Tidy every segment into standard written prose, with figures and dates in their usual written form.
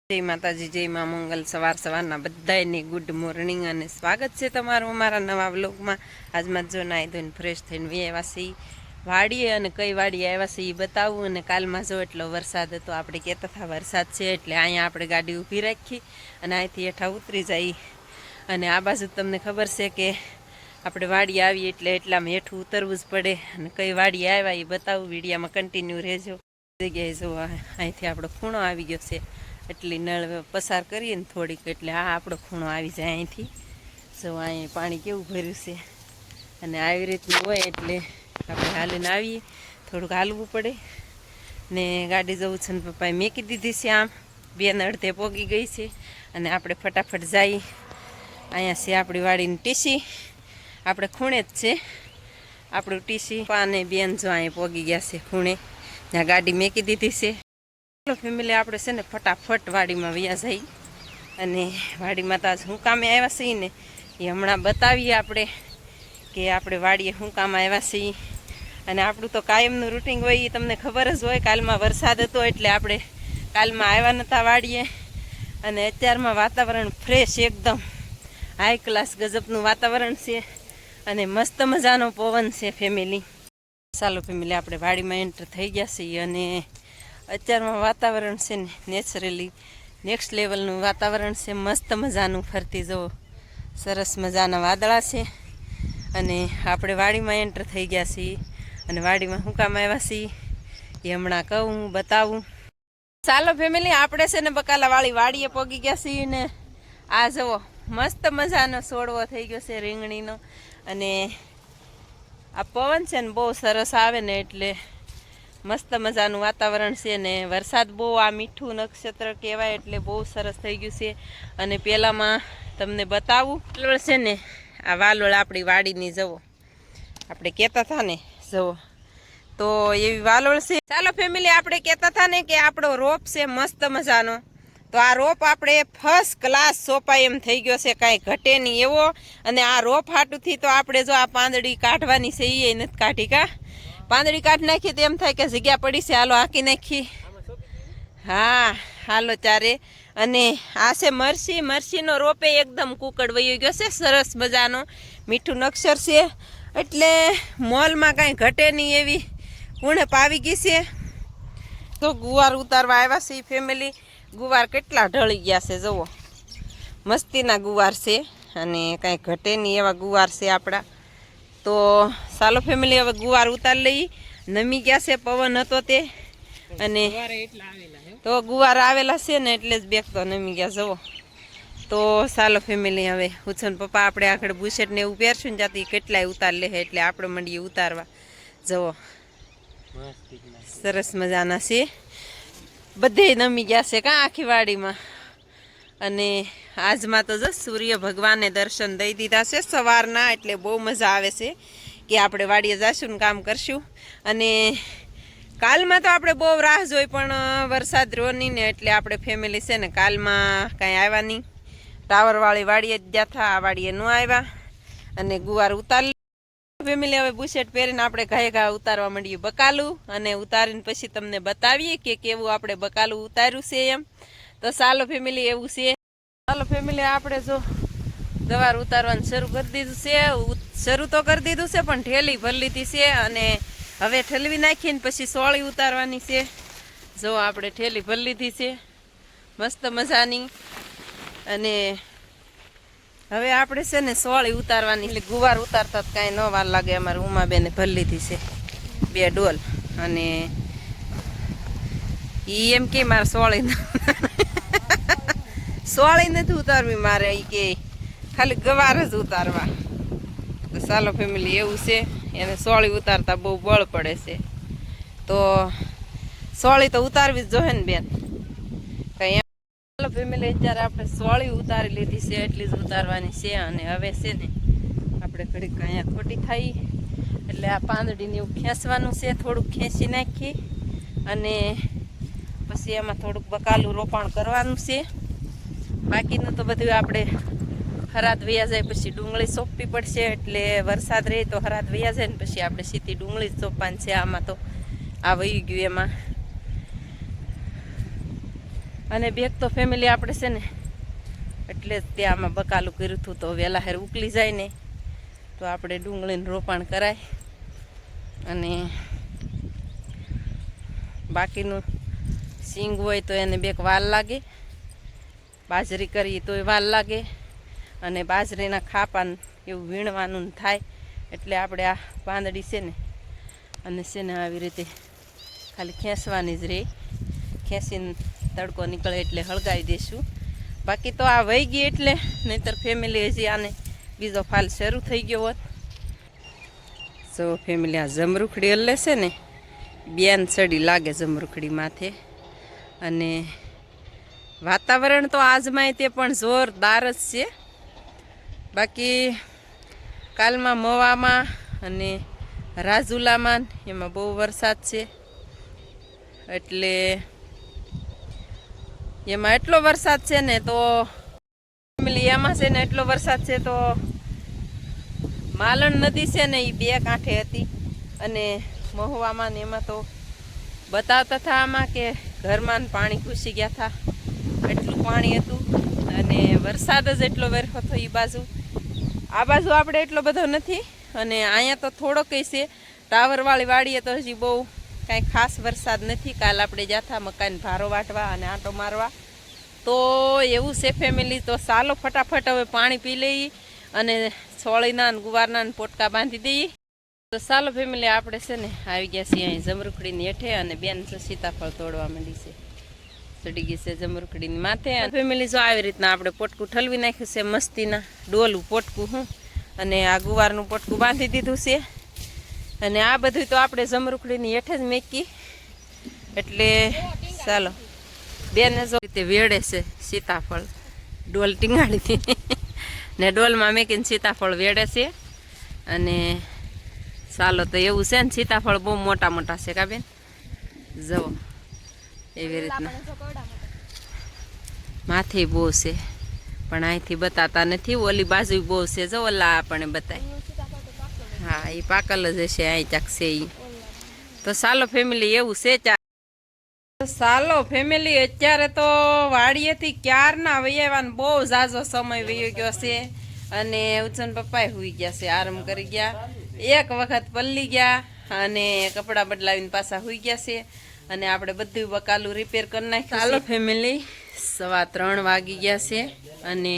જય માતાજી, જય મા મંગલ। સવારના બધાને ગુડ મોર્નિંગ અને સ્વાગત છે તમારું અમારા નવા વ્લોગમાં। આજમાં જો નાઈ ધોઈને ફ્રેશ થઈને આવ્યા છીએ વાડીએ, અને કઈ વાડીએ આવ્યા છીએ એ બતાવું। અને કાલમાં જો એટલો વરસાદ હતો, આપણે કહેતા હતા વરસાદ છે એટલે અહીંયા આપણે ગાડી ઊભી રાખી અને અહીંથી હેઠા ઉતરી જઈ। અને આ બાજુ તમને ખબર છે કે આપણે વાડીએ આવીએ એટલે એટલામાં હેઠું ઉતરવું જ પડે। અને કઈ વાડીએ આવ્યા એ બતાવું, વિડીયામાં કન્ટિન્યુ રહેજો। જગ્યાએ જો અહીંથી આપણો ખૂણો આવી ગયો છે, એટલી નળ પસાર કરીએ ને થોડીક એટલે આ આપણો ખૂણો આવી જાય અહીંથી। જો અહીં પાણી કેવું ભર્યું છે, અને આવી રીતનું હોય એટલે આપણે હાલીને આવીએ, થોડુંક હાલવું પડે ને। ગાડી જવું છે ને પપ્પાએ મેકી દીધી છે, આમ બેન અડધે પોગી ગઈ છે અને આપણે ફટાફટ જઈએ। અહીંયા છે આપણી વાડીની ટીસી, આપણે ખૂણે જ છે આપણું ટીસી। પાને બેન જો અહીંયા પોગી ગયા છે ખૂણે, ત્યાં ગાડી મેકી દીધી છે। ફેમિલી આપણે છે ને ફટાફટ વાડીમાં વયા જઈ, અને વાડીમાં તો આજ શું કામે આવ્યા છીએ ને એ હમણાં બતાવીએ આપણે કે આપણે વાડીએ શું કામ આવ્યા છીએ। અને આપણું તો કાયમનું રૂટિન હોય એ તમને ખબર જ હોય। કાલમાં વરસાદ હતો એટલે આપણે કાલમાં આવ્યા નહોતા વાડીએ, અને અત્યારમાં વાતાવરણ ફ્રેશ એકદમ હાઈ ક્લાસ ગજબનું વાતાવરણ છે, અને મસ્ત મજાનો પવન છે ફેમિલી। ચાલો ફેમિલી, આપણે વાડીમાં એન્ટર થઈ ગયા છીએ, અને અત્યારમાં વાતાવરણ છે ને નેચરલી નેક્સ્ટ લેવલનું વાતાવરણ છે, મસ્ત મજાનું। ફરતી જુઓ સરસ મજાના વાદળા છે, અને આપણે વાડીમાં એન્ટર થઈ ગયા છીએ। અને વાડીમાં શું કામ આવ્યા છીએ એ હમણાં કહું, બતાવું। ચાલો ફેમિલી, આપણે છે ને બકાલાવાળી વાડીએ પહોંચી ગયા છીએ, ને આ જુઓ મસ્ત મજાનો છોડવો થઈ ગયો છે રીંગણીનો, અને આ પવન છે ને બહુ સરસ આવે ને એટલે મસ્ત મજાનું વાતાવરણ છે, ને વરસાદ બહુ આ મીઠું નક્ષત્ર કહેવાય એટલે બહુ સરસ થઈ ગયું છે। અને પહેલાંમાં તમને બતાવું, વાલોળ છે ને આ વાલોળ આપણી વાડીની જુઓ, આપણે કહેતા હતા ને જુઓ તો એવી વાલોળ છે। ચાલો ફેમિલી, આપણે કહેતા હતા ને કે આપણો રોપ છે મસ્ત મજાનો, તો આ રોપ આપણે ફર્સ્ટ ક્લાસ સોપાય એમ થઈ ગયો છે, કાંઈ ઘટે નહીં એવો। અને આ રોપ હાટુથી તો આપણે જો આ પાંદડી કાઢવાની છે એ નથી કાઢી, કા પાંદડી કાઢી નાખી તો એમ થાય કે જગ્યા પડી છે, હાલો હાંકી નાખી। હા હાલો ચારે। અને આ છે મરસી, મરસીનો રોપે એકદમ કુકડ વહી ગયો છે, સરસ મજાનો મીઠું નક્ષર છે, એટલે મોલમાં કાંઈ ઘટે નહીં એવી ઉણપ આવી ગઈ છે। તો ગુવાર ઉતારવા આવ્યા છે ફેમિલી, ગુવાર કેટલા ઢળી ગયા છે જુઓ, મસ્તીના ગુવાર છે, અને કાંઈ ઘટે નહીં એવા ગુવાર છે આપણા। તો ચાલો ફેમિલી, હવે ગુવાર ઉતાર લઈ, નમી ગયા છે પવન હતો તે, અને તો ગુવાર આવેલા છે ને એટલે જ બેગ તો નમી ગયા જુઓ। તો ચાલો ફેમિલી, હવે ઉછન પપ્પા આપણે આગળ બુશેટ ને એવું પહેરશું ને જાતી કેટલાય ઉતાર લે એટલે આપણે મંડીએ ઉતારવા જુઓ, સરસ મજાના છે, બધે નમી ગયા છે કાં આખી વાડીમાં। અને આજમાં તો જો સૂર્ય ભગવાને દર્શન દઈ દીધા છે સવારના, એટલે બહુ મજા આવે છે કે આપણે વાડીએ જઈશું ને કામ કરશું। અને કાલમાં તો આપણે બહુ રાહ જોઈ પણ વરસાદ રહ્યો નહીં ને એટલે આપણે ફેમિલી છે ને કાલમાં કાંઈ આવ્યા નહીં, ટાવરવાળી વાડીએ જ ગયા હતા, આ વાડીએ ન આવ્યા। અને ગુવાર ઉતારી ફેમિલી, હવે બુશેટ પહેરીને આપણે ઘા ઉતારવા માંડીએ બકાલું, અને ઉતારીને પછી તમને બતાવીએ કે કેવું આપણે બકાલું ઉતાર્યું છે એમ। તો ચાલો ફેમિલી, એવું છે। ચાલો ફેમિલી, આપણે જો ગવાર ઉતારવાનું શરૂ કરી દીધું છે, શરૂ તો કરી દીધું છે પણ ઠેલી ભરી લીધી છે, અને હવે ઠલવી નાખીને પછી સોળી ઉતારવાની છે। જો આપણે ઠેલી ભરી લીધી છે મસ્ત મજાની, અને હવે આપણે છે ને સોળી ઉતારવાની, એટલે ગુવાર ઉતારતા કાંઈ ન વાર લાગે। અમારે ઉમાબેને ભરી લીધી છે 2 ડોલ, અને એ એમ કે મારે સોળી નથી ઉતારવી મારે, એ કે ખાલી ગવાર જ ઉતારવા। તો ચાલો ફેમિલી, એવું છે, એને સોળી ઉતારતા બહુ બળ પડે છે, તો સોળી તો ઉતારવી જ જોઈએ ને બેન કંઈ। ચાલો ફેમિલી, અત્યારે આપણે સોળી ઉતારી લીધી છે, એટલી જ ઉતારવાની છે। અને હવે છે ને આપણે ઘડીક અહીંયા ખોટી થઈ એટલે આ પાંદડીને એવું ખેંચવાનું છે, થોડુંક ખેંચી નાખી, અને પછી એમાં થોડુંક બકાલું રોપાણ કરવાનું છે। બાકીનું તો બધું આપણે હરાદ વયા જાય પછી ડુંગળી સોંપવી પડશે, એટલે વરસાદ રહે તો હરાદ વયા જાય ને પછી આપણે સીધી ડુંગળી જ સોંપવાની છે। આમાં તો આ વહી ગયું એમાં અને બેગ તો ફેમિલી આપણે છે ને એટલે જ ત્યાં આમાં બકાલું કર્યું હતું, તો વહેલા હેર ઉકલી જાય ને તો આપણે ડુંગળીનું રોપાણ કરાય. અને બાકીનું સિંગ હોય તો એને બેક વાર લાગે, બાજરી કરીએ તોય વાર લાગે, અને બાજરીના ખાપાને એવું વીણવાનું થાય. એટલે આપણે આ પાંદડી છે ને અને છે ને આવી રીતે ખાલી ખેંચવાની જ રહી, ખેંચીને તડકો નીકળે એટલે હળગાવી દઈશું. બાકી તો આ વહી ગઈ એટલે, નહીંતર ફેમિલી હજી આને બીજો ફાલ શરૂ થઈ ગયો હોત. સો ફેમિલી આ જમરૂખડી હલ્લે છે ને, બેન ચડી લાગે જમરૂખડી માથે. અને વાતાવરણ તો આજમાંય તે પણ જોરદાર જ છે. બાકી કાલમાં મવામાં અને રાજુલામાં એમાં બહુ વરસાદ છે, એટલે એમાં એટલો વરસાદ છે ને, તો ફેમિલી એમાં છે ને એટલો વરસાદ છે તો માલણ નદી છે ને એ બે કાંઠે હતી. અને મહુવામાં ને એમાં તો બતાવતા હતા આમાં કે ઘરમાં પાણી ઘૂસી ગયા હતા, એટલું પાણી હતું. અને વરસાદ જ એટલો વેરખો થયો એ બાજુ. આ બાજુ આપણે એટલો બધો નથી, અને અહીંયા તો થોડોક છે. ટાવરવાળી વાડીએ તો હજી બહુ કાંઈ ખાસ વરસાદ નથી. કાલ આપણે જાતા મકાન ભારો વાટવા અને આંટો મારવા, તો એવું છે ફેમિલી. તો ચાલો ફટાફટ હવે પાણી પી લઈએ અને સોળીના ને ગુવારના ને પોટકા બાંધી દઈએ. તો ચાલો ફેમિલી, આપણે છે ને આવી ગયા છીએ અહીં જમરૂખડીની હેઠે, અને બેન સીતાફળ તોડવા માંડી છે, ચડી ગઈ છે જમરૂખડીની માથે. ફેમિલી જો આવી રીતના આપણે પોટકું ઠલવી નાખ્યું છે, મસ્તીના ડોલું પોટકું હું, અને આ ગુવારનું પોટકું બાંધી દીધું છે. અને આ બધું તો આપણે જમરૂખડીની હેઠે જ મેકી. એટલે ચાલો બેને જો રીતે વેડે છે સીતાફળ, ડોલ ટીંગાડી ને ડોલમાં મેકીને સીતાફળ વેડે છે. અને ચાલો તો એવું છે ને, સીતાફળ બહુ મોટા મોટા છે કા બેન, જવો એવી રીતના માથે બહુ છે, પણ અહીંથી બતાતા નથી. ઓલી બાજુ બહુ છે, જો ઓલા આપણે બતાય. હા એ પાકલ જ હશે, અહીં ચાક છે એ. તો ચાલો ફેમિલી એવું છે. ચાલો ફેમિલી, અત્યારે તો વાડીએથી ક્યારના વૈયાવાનો બહુ ઝાઝો સમય વયો ગયો છે. અને ઉચન પપ્પાએ હુઈ ગયા છે, આરામ કરી ગયા. એક વખત પલ્લી ગયા અને કપડાં બદલાવીને પાછા હુઈ ગયા છે. અને આપણે બધું બકાલું રિપેર કરી નાખ્યું. ચાલો ફેમિલી, 3:15 વાગી ગયા છે, અને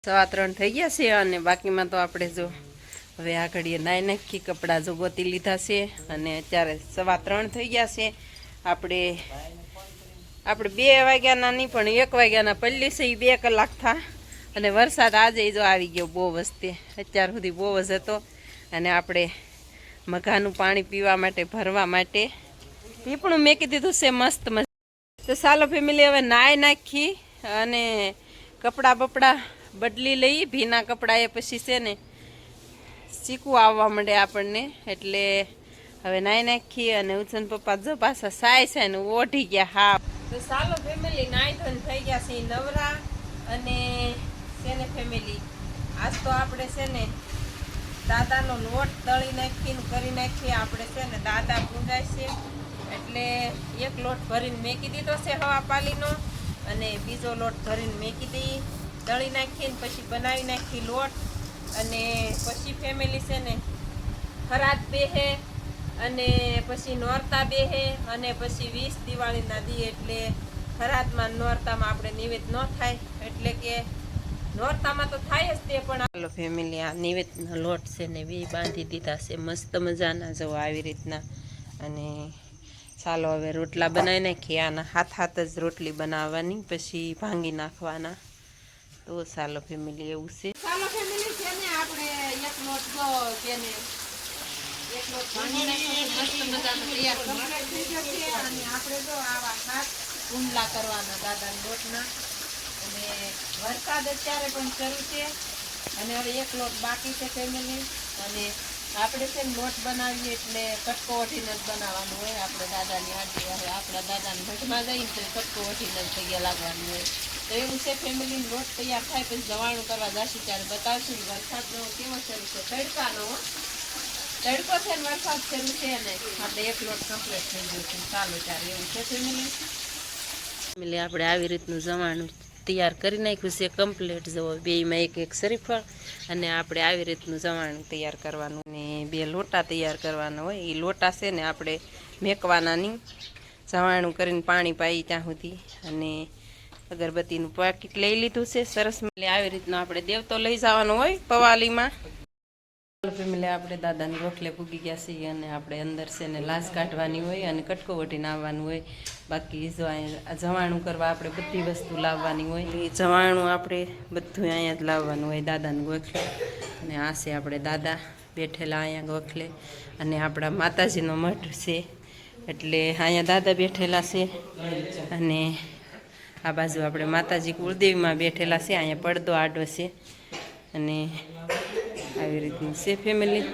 3:15 થઈ ગયા છે. અને બાકીમાં તો આપણે જો હવે આ ઘડીએ નાઈ નાખી, કપડાં જો ગોતી લીધા છે. અને અત્યારે 3:15 થઈ ગયા છે. આપણે 2 વાગ્યાના નહીં પણ 1 વાગ્યાના પલ્લી છે, એ 2 કલાક થા. અને વરસાદ આજે જો આવી ગયો બહુ વસ્તે, અત્યાર સુધી બહુ જ હતો. અને આપણે મઘાનું પાણી પીવા માટે, ભરવા માટે પીપણું મેકી દીધું છે મસ્ત મસ્ત. તો ચાલો ફેમિલી, હવે નાઈ નાખી અને કપડાં બપડા બદલી લઈ. ભીના કપડાં એ પછી છે ને ચીકું આવવા માંડે આપણને, એટલે હવે નાઈ નાખી. અને ઉછન પપ્પા જો પાછા સાય છે ને ઓઢી ગયા. હા તો ચાલો ફેમિલી, નાઈ ધોઈને થઈ ગયા છે નવરા. અને છે ને ફેમિલી, આજ તો આપણે છે ને દાદાનો લોટ દળી નાખીને કરી નાખીએ. આપણે છે ને દાદા પૂજાય છે, એટલે એક લોટ ભરીને મેકી દીધો છે હવા પાલીનો, અને બીજો લોટ ભરીને મેકી દઈએ. દળી નાખીને પછી બનાવી નાખી લોટ. અને પછી ફેમિલી છે ને ખરાત બેહે, અને પછી નોરતા બેહે, અને પછી 20 દિવાળીના દી એટલે ખરાતમાં નોરતામાં આપણે નિવેદ ન થાય, એટલે કે નોરતામાં તો થાય જ તે. પણ ચાલો ફેમિલી, આ નિવેદના લોટ છે ને બી બાંધી દીધા છે મસ્ત મજાના, જો આવી રીતના. અને ચાલો હવે રોટલા બનાવી નાખીએ. આના હાથ જ રોટલી બનાવવાની, પછી ભાંગી નાખવાના. તો ચાલો ફેમિલી, એવું છે. ચાલો ફેમિલી, છે ને આપણે એક લોટ જો તેને એક લોટ ભાંગી નાખ્યો, મસ્ત મજાનો તૈયાર કમ્પ્લીટ થઈ જશે. અને આપણે જો આવા હાથ ઊંડલા કરવાના દાદાના લોટના. અને વરસાદ અત્યારે પણ શરૂ છે, અને હવે એક લોટ બાકી છે ફેમિલી. અને આપણે છે લોટ બનાવીએ એટલે કટકો ઓઢીને જ બનાવવાનો હોય. આપણે દાદાની આંટી હવે આપણા દાદાને ભટમાં જઈને તો કટકો ઓઢીને જ તૈયાર લાગવાનું હોય. તો એવું છે ફેમિલી, લોટ તૈયાર થાય પછી જવાણું કરવા જશું ત્યારે બતાવશું. વરસાદનો કેવો શરૂ છે, તડકાનો તડકો છે ને વરસાદ શરૂ છે ને, આપણે એક લોટ કમ્પ્લીટ થઈ ગયો છે. ચાલો ત્યારે એવું છે ફેમિલી. એટલે આપણે આવી રીતનું જમાણું તૈયાર કરી નાખ્યું છે કમ્પ્લીટ. જવો બેયમાં એક એક શરીફળ અને આપણે આવી રીતનું જમાણું તૈયાર કરવાનું ને 2 લોટા તૈયાર કરવાના હોય. એ લોટા છે ને આપણે મેકવાના નહીં, જવાણું કરીને પાણી પાઈ ત્યાં સુધી. અને અગરબત્તીનું પાકીટ લઈ લીધું છે સરસ. એટલે આવી રીતનું આપણે દેવતો લઈ જવાનો હોય પવાલીમાં. ફેમિલી આપણે દાદાને ગોખલે પૂગી ગયા છીએ અને આપણે અંદર છે ને લાશ કાઢવાની હોય અને કટકો વટીને આવવાનું હોય. બાકી જો અહીંયા જવાણું કરવા આપણે બધી વસ્તુ લાવવાની હોય. એ જવાણું આપણે બધું અહીંયા જ લાવવાનું હોય દાદાને ગોખલે. અને આ છે આપણે દાદા બેઠેલા અહીંયા ગોખલે. અને આપણા માતાજીનો મઠ છે એટલે અહીંયા દાદા બેઠેલા છે. અને આ બાજુ આપણે માતાજી કુળદેવીમાં બેઠેલા છે. અહીંયા પડદો આડો છે અને આવી રીતનું છે ફેમિલી.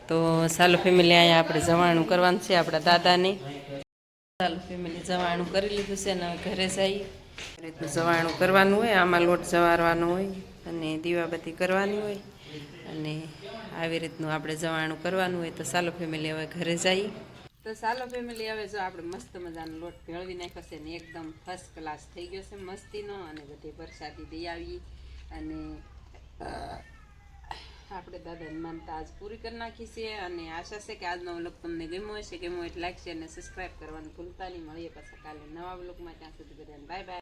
તો ચાલો ફેમિલી અહીંયા આપણે જવાણું કરવાનું છે આપણા દાદાને. ચાલો ફેમિલી જવાણું કરી લીધું છે ને હવે ઘરે જઈએ. આવી રીતનું જવાણું કરવાનું હોય, આમાં લોટ જવારવાનો હોય અને દીવાબત્તી કરવાની હોય અને આવી રીતનું આપણે જવાણું કરવાનું હોય. તો ચાલો ફેમિલી હવે ઘરે જઈએ. તો ચાલો ફેમિલી હવે જો આપણે મસ્ત મજાનો લોટ ભેળવી નાખ્યો છે ને એકદમ ફર્સ્ટ ક્લાસ થઈ ગયો છે મસ્તીનો. અને બધી પ્રસાદી દઈ આવી અને આપણે દાદાની માનતા આજ પૂરી કરી નાખી છે. અને આશા છે કે આજનો વ્લોગ તમને ગમ્યો હશે. ગમ્યો એટલે લાઈક શેર અને સબસ્ક્રાઈબ કરવાનું ભૂલતા નહીં. મળીએ પાછા કાલે નવા વ્લોગમાં. ત્યાં સુધી બધાને બાય બાય.